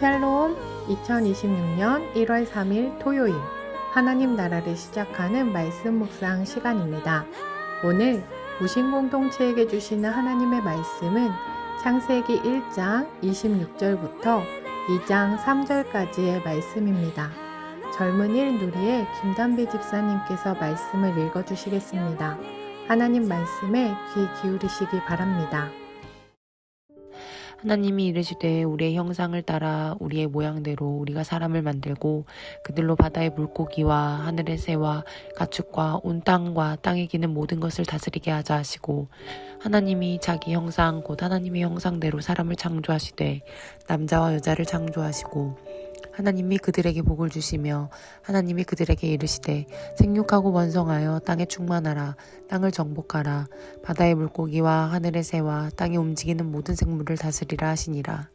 샬롬. 2026년 1월 3일 토요일 하나님 나라를 시작하는 말씀 묵상 시간입니다. 오늘 무신 공동체에게 주시는 하나님의 말씀은 창세기 1장 26절부터 2장 3절까지의 말씀입니다. 젊은 일 누리의 김담비 집사님께서 말씀을 읽어주시겠습니다. 하나님 말씀에 귀 기울이시기 바랍니다. 하나님이 이르시되 우리의 형상을 따라 우리의 모양대로 우리가 사람을 만들고 그들로 바다의 물고기와 하늘의 새와 가축과 온 땅과 땅에 기는 모든 것을 다스리게 하자 하시고, 하나님이 자기 형상 곧 하나님의 형상대로 사람을 창조하시되 남자와 여자를 창조하시고, 하나님이 그들에게 복을 주시며 하나님이 그들에게 이르시되 생육하고 번성하여 땅에 충만하라. 땅을 정복하라. 바다의 물고기와 하늘의 새와 땅에 움직이는 모든 생물을 다스리라 하시니라.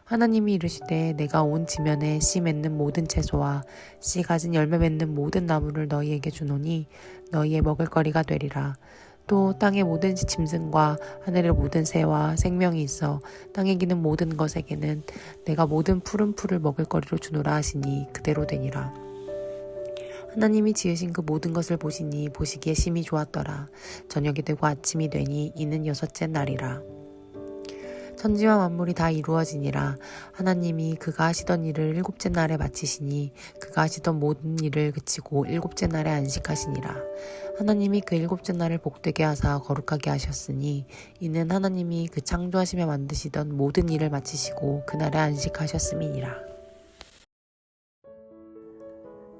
하나님이 이르시되 내가 온 지면에 씨 맺는 모든 채소와 씨 가진 열매 맺는 모든 나무를 너희에게 주노니 너희의 먹을거리가 되리라. 또 땅의 모든 짐승과 하늘의 모든 새와 생명이 있어 땅에 기는 모든 것에게는 내가 모든 푸른 풀을 먹을 거리로 주노라 하시니 그대로 되니라. 하나님이 지으신 그 모든 것을 보시니 보시기에 심히 좋았더라. 저녁이 되고 아침이 되니 이는 여섯째 날이라. 천지와 만물이 다 이루어지니라. 하나님이 그가 하시던 일을 일곱째 날에 마치시니 그가 하시던 모든 일을 그치고 일곱째 날에 안식하시니라. 하나님이 그 일곱째 날을 복되게 하사 거룩하게 하셨으니 이는 하나님이 그 창조하시며 만드시던 모든 일을 마치시고 그날에 안식하셨음이니라.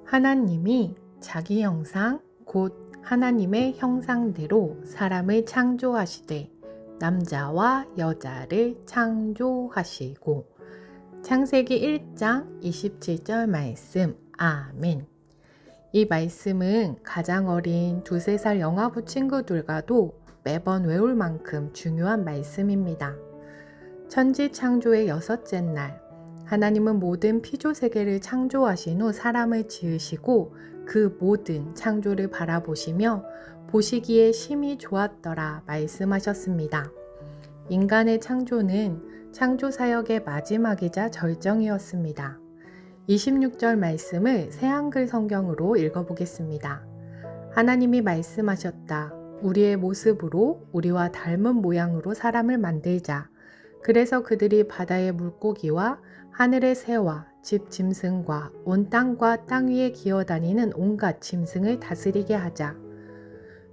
하나님이 자기 형상 곧 하나님의 형상대로 사람을 창조하시되 남자와 여자를 창조하시고. 창세기 1장 27절 말씀. 아멘. 이 말씀은 가장 어린 2~3살 영아부 친구들과도 매번 외울 만큼 중요한 말씀입니다. 천지 창조의 여섯째 날, 하나님은 모든 피조 세계를 창조하신 후 사람을 지으시고 그 모든 창조를 바라보시며 보시기에 심히 좋았더라 말씀하셨습니다. 인간의 창조는 창조 사역의 마지막이자 절정이었습니다. 26절 말씀을 새한글 성경으로 읽어보겠습니다. 하나님이 말씀하셨다. 우리의 모습으로 우리와 닮은 모양으로 사람을 만들자. 그래서 그들이 바다의 물고기와 하늘의 새와 집 짐승과 온 땅과 땅 위에 기어다니는 온갖 짐승을 다스리게 하자.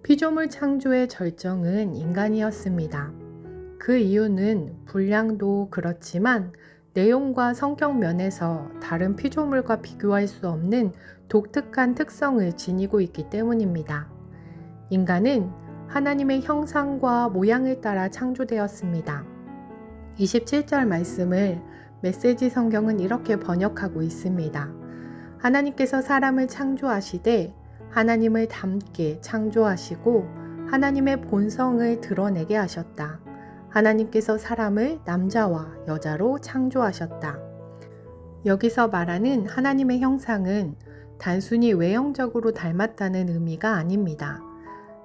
피조물 창조의 절정은 인간이었습니다. 그 이유는 분량도 그렇지만 내용과 성격 면에서 다른 피조물과 비교할 수 없는 독특한 특성을 지니고 있기 때문입니다. 인간은 하나님의 형상과 모양을 따라 창조되었습니다. 27절 말씀을 메시지 성경은 이렇게 번역하고 있습니다. 하나님께서 사람을 창조하시되 하나님을 닮게 창조하시고 하나님의 본성을 드러내게 하셨다. 하나님께서 사람을 남자와 여자로 창조하셨다. 여기서 말하는 하나님의 형상은 단순히 외형적으로 닮았다는 의미가 아닙니다.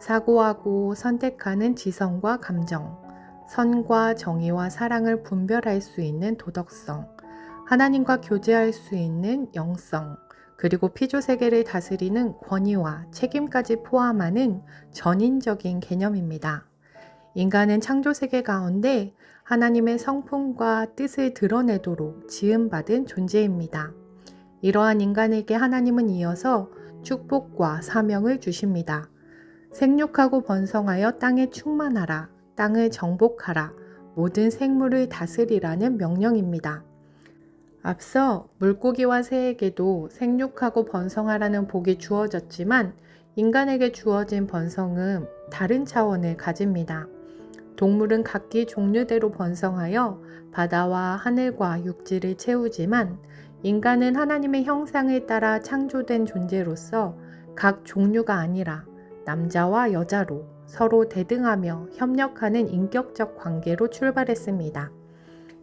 사고하고 선택하는 지성과 감정, 선과 정의와 사랑을 분별할 수 있는 도덕성, 하나님과 교제할 수 있는 영성, 그리고 피조세계를 다스리는 권위와 책임까지 포함하는 전인적인 개념입니다. 인간은 창조세계 가운데 하나님의 성품과 뜻을 드러내도록 지음받은 존재입니다. 이러한 인간에게 하나님은 이어서 축복과 사명을 주십니다. 생육하고 번성하여 땅에 충만하라, 땅을 정복하라, 모든 생물을 다스리라는 명령입니다. 앞서 물고기와 새에게도 생육하고 번성하라는 복이 주어졌지만 인간에게 주어진 번성은 다른 차원을 가집니다. 동물은 각기 종류대로 번성하여 바다와 하늘과 육지를 채우지만 인간은 하나님의 형상을 따라 창조된 존재로서 각 종류가 아니라 남자와 여자로 서로 대등하며 협력하는 인격적 관계로 출발했습니다.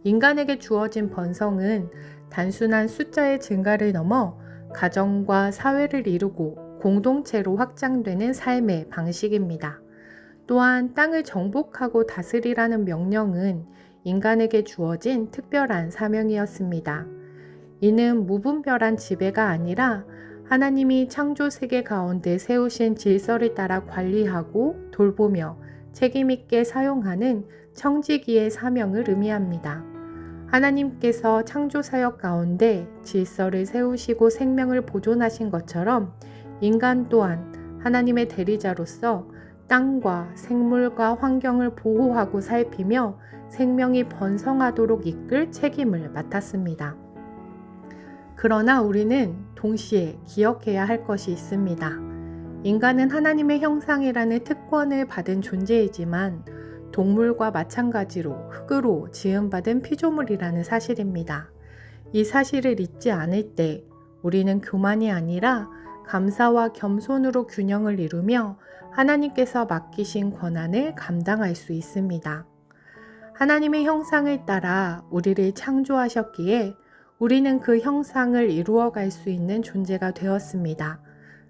인간에게 주어진 번성은 단순한 숫자의 증가를 넘어 가정과 사회를 이루고 공동체로 확장되는 삶의 방식입니다. 또한 땅을 정복하고 다스리라는 명령은 인간에게 주어진 특별한 사명이었습니다. 이는 무분별한 지배가 아니라 하나님이 창조 세계 가운데 세우신 질서를 따라 관리하고 돌보며 책임있게 사용하는 청지기의 사명을 의미합니다. 하나님께서 창조 사역 가운데 질서를 세우시고 생명을 보존하신 것처럼 인간 또한 하나님의 대리자로서 땅과 생물과 환경을 보호하고 살피며 생명이 번성하도록 이끌 책임을 맡았습니다. 그러나 우리는 동시에 기억해야 할 것이 있습니다. 인간은 하나님의 형상이라는 특권을 받은 존재이지만 동물과 마찬가지로 흙으로 지음받은 피조물이라는 사실입니다. 이 사실을 잊지 않을 때 우리는 교만이 아니라 감사와 겸손으로 균형을 이루며 하나님께서 맡기신 권한을 감당할 수 있습니다. 하나님의 형상을 따라 우리를 창조하셨기에 우리는 그 형상을 이루어갈 수 있는 존재가 되었습니다.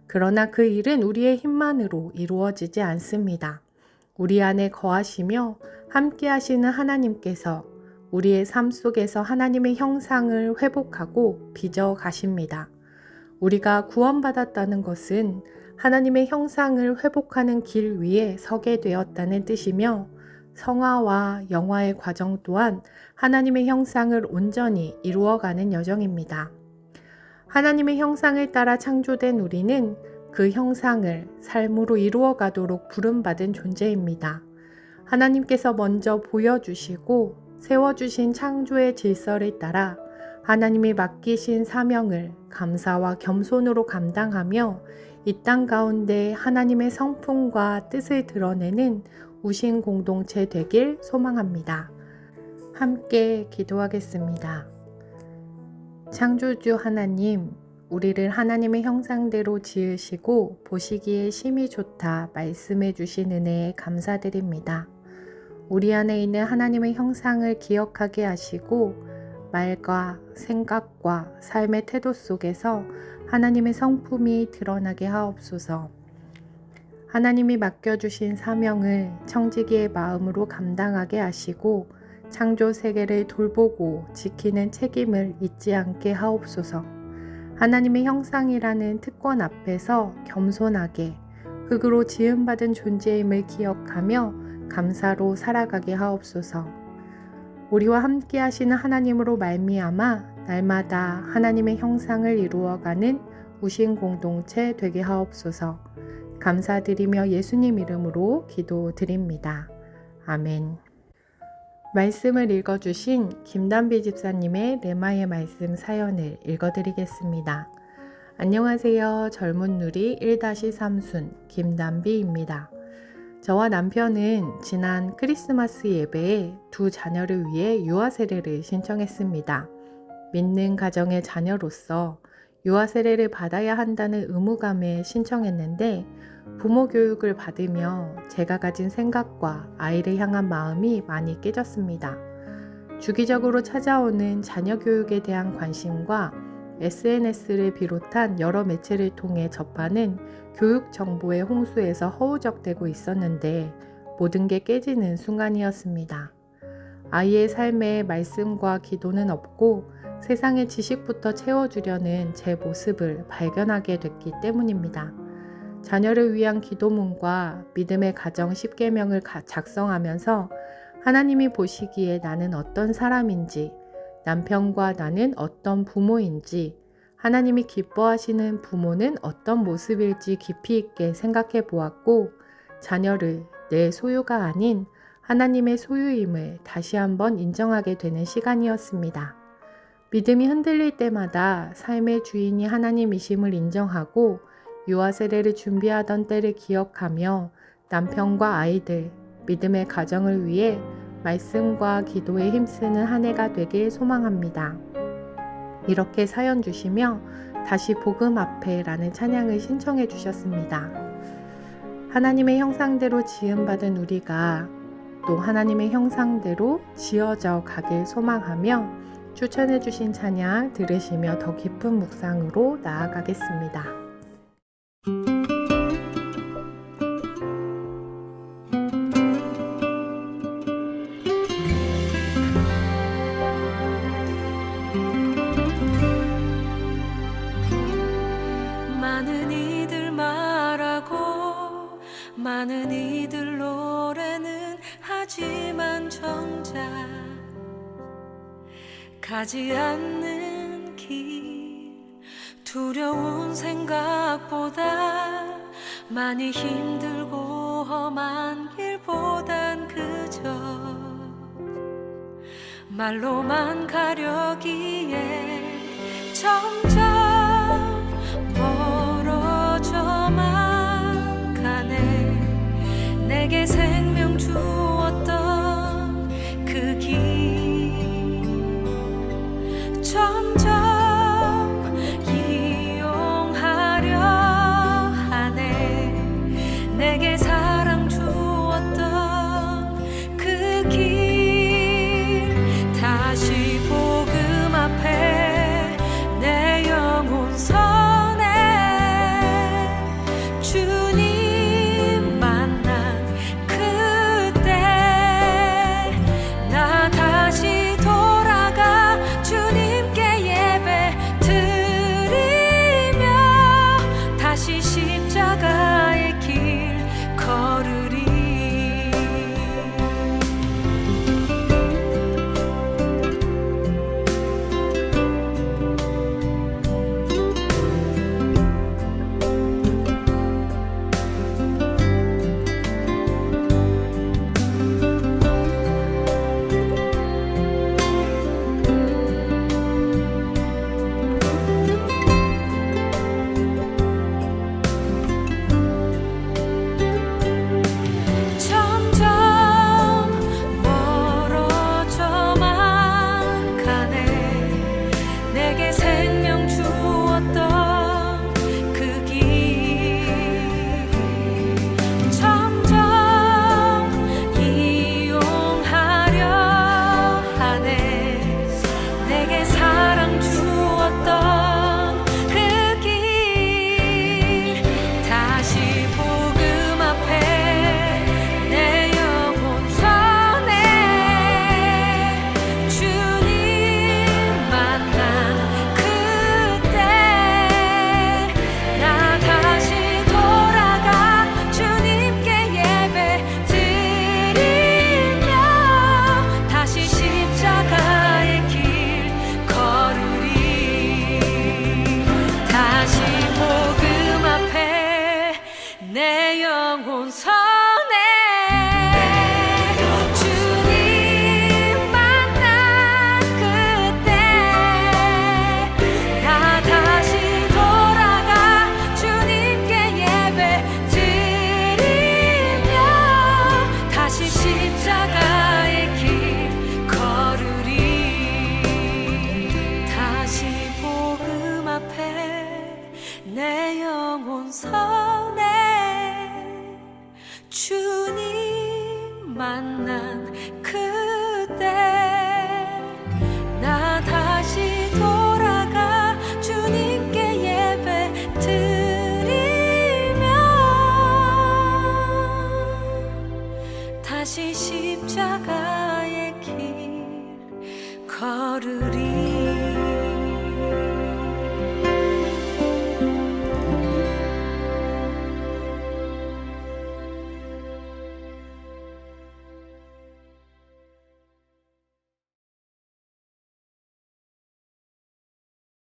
그러나 그 일은 우리의 힘만으로 이루어지지 않습니다. 우리 안에 거하시며 함께 하시는 하나님께서 우리의 삶 속에서 하나님의 형상을 회복하고 빚어 가십니다. 우리가 구원받았다는 것은 하나님의 형상을 회복하는 길 위에 서게 되었다는 뜻이며 성화와 영화의 과정 또한 하나님의 형상을 온전히 이루어가는 여정입니다. 하나님의 형상을 따라 창조된 우리는 그 형상을 삶으로 이루어가도록 부름받은 존재입니다. 하나님께서 먼저 보여주시고 세워주신 창조의 질서를 따라 하나님이 맡기신 사명을 감사와 겸손으로 감당하며 이 땅 가운데 하나님의 성품과 뜻을 드러내는 우신 공동체 되길 소망합니다. 함께 기도하겠습니다. 창조주 하나님, 우리를 하나님의 형상대로 지으시고 보시기에 심히 좋다 말씀해 주신 은혜에 감사드립니다. 우리 안에 있는 하나님의 형상을 기억하게 하시고 말과 생각과 삶의 태도 속에서 하나님의 성품이 드러나게 하옵소서. 하나님이 맡겨주신 사명을 청지기의 마음으로 감당하게 하시고 창조 세계를 돌보고 지키는 책임을 잊지 않게 하옵소서. 하나님의 형상이라는 특권 앞에서 겸손하게 흙으로 지음받은 존재임을 기억하며 감사로 살아가게 하옵소서. 우리와 함께 하시는 하나님으로 말미암아 날마다 하나님의 형상을 이루어가는 우신 공동체 되게 하옵소서. 감사드리며 예수님 이름으로 기도드립니다. 아멘. 말씀을 읽어주신 김단비 집사님의 레마의 말씀 사연을 읽어드리겠습니다. 안녕하세요. 젊은 누리 1-3순 김단비입니다. 저와 남편은 지난 크리스마스 예배에 두 자녀를 위해 유아 세례를 신청했습니다. 믿는 가정의 자녀로서 유아 세례를 받아야 한다는 의무감에 신청했는데 부모 교육을 받으며 제가 가진 생각과 아이를 향한 마음이 많이 깨졌습니다. 주기적으로 찾아오는 자녀 교육에 대한 관심과 SNS를 비롯한 여러 매체를 통해 접하는 교육 정보의 홍수에서 허우적대고 있었는데 모든 게 깨지는 순간이었습니다. 아이의 삶에 말씀과 기도는 없고 세상의 지식부터 채워주려는 제 모습을 발견하게 됐기 때문입니다. 자녀를 위한 기도문과 믿음의 가정 10계명을 작성하면서 하나님이 보시기에 나는 어떤 사람인지, 남편과 나는 어떤 부모인지, 하나님이 기뻐하시는 부모는 어떤 모습일지 깊이 있게 생각해 보았고, 자녀를 내 소유가 아닌 하나님의 소유임을 다시 한번 인정하게 되는 시간이었습니다. 믿음이 흔들릴 때마다 삶의 주인이 하나님이심을 인정하고 유아 세례를 준비하던 때를 기억하며 남편과 아이들, 믿음의 가정을 위해 말씀과 기도에 힘쓰는 한 해가 되길 소망합니다. 이렇게 사연 주시며 다시 복음 앞에 라는 찬양을 신청해 주셨습니다. 하나님의 형상대로 지음받은 우리가 또 하나님의 형상대로 지어져 가길 소망하며 추천해 주신 찬양 들으시며 더 깊은 묵상으로 나아가겠습니다. 가지 않는 길 두려운 생각보다 많이 힘들고 험한 길보단 그저 말로만 가려기에 점점 멀어져만 가네. 내게 생명 주었던 그 길 점점 이용하려 하네. 내게 사랑 주었던 그 길 다시 복음 앞에 내 영혼 선에 주님 만난 그때 나 다시 돌아가 주님께 예배 드리며 다시 십자가의 길 걸으리. 점점 멀어져만 가네. 내게 생명 주었던 그 길 점점 이용하려 하네. 내게 사랑 주었던 그 길 다시 복음 앞에 내 영혼 선에 주님 만난 그때 나 다시 돌아가 주님께 예배 드리며 다시 십자가의 길 걸으리. 다시 복음 앞에 내 영혼 선에 주님 만난 그때 나 다시 돌아가 주님께 예배 드리며 다시 십자가의 길 걸으리. 다시 복음 앞에 내 영혼 선